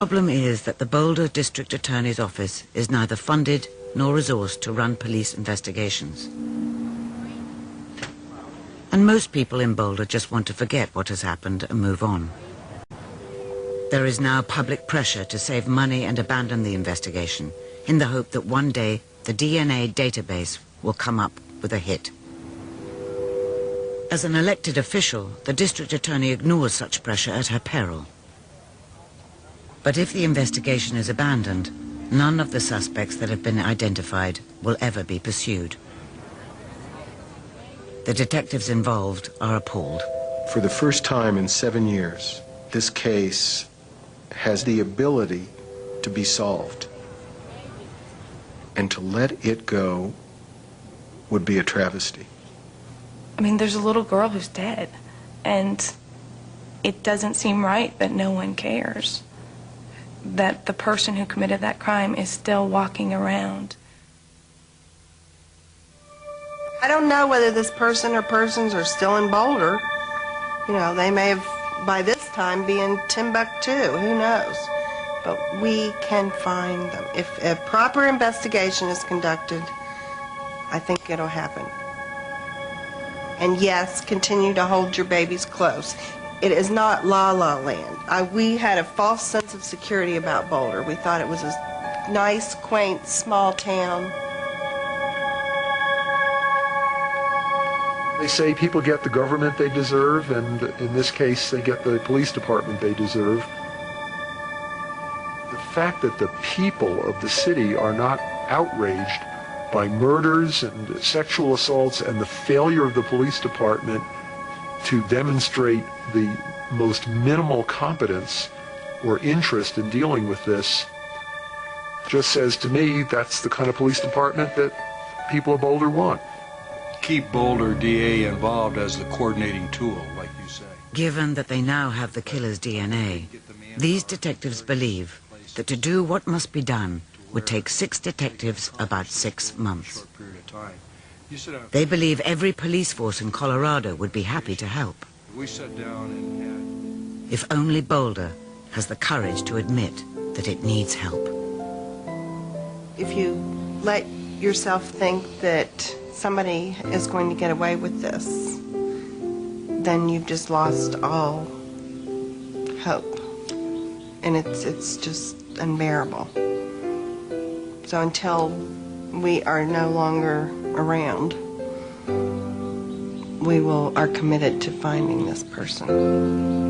The problem is that the Boulder District Attorney's Office is neither funded nor resourced to run police investigations. And most people in Boulder just want to forget what has happened and move on. There is now public pressure to save money and abandon the investigation in the hope that one day the DNA database will come up with a hit. As an elected official, the district attorney ignores such pressure at her peril. But if the investigation is abandoned, none of the suspects that have been identified will ever be pursued. The detectives involved are appalled. For the first time in 7 years, this case has the ability to be solved. And to let it go would be a travesty. I mean, there's a little girl who's dead, and it doesn't seem right that no one cares, that the person who committed that crime is still walking around. I don't know whether this person or persons are still in Boulder. You know, they may have, by this time, be in Timbuktu. Who knows? But we can find them. If a proper investigation is conducted, I think it'll happen. And yes, continue to hold your babies close. It is not la-la land. We had a false sense of security about Boulder. We thought it was a nice, quaint, small town. They say people get the government they deserve, and in this case, they get the police department they deserve. The fact that the people of the city are not outraged by murders and sexual assaults and the failure of the police department to demonstrate the most minimal competence or interest in dealing with this just says to me that's the kind of police department that people of Boulder want. Keep Boulder DA involved as the coordinating tool, like you say. Given that they now have the killer's DNA, these detectives believe that to do what must be done would take 6 detectives about 6 months. They believe every police force in Colorado would be happy to help. We sat down and had... If only Boulder has the courage to admit that it needs help. If you let yourself think that somebody is going to get away with this, then you've just lost all hope. And it's just unbearable. So until we are no longer around, we are committed to finding this person.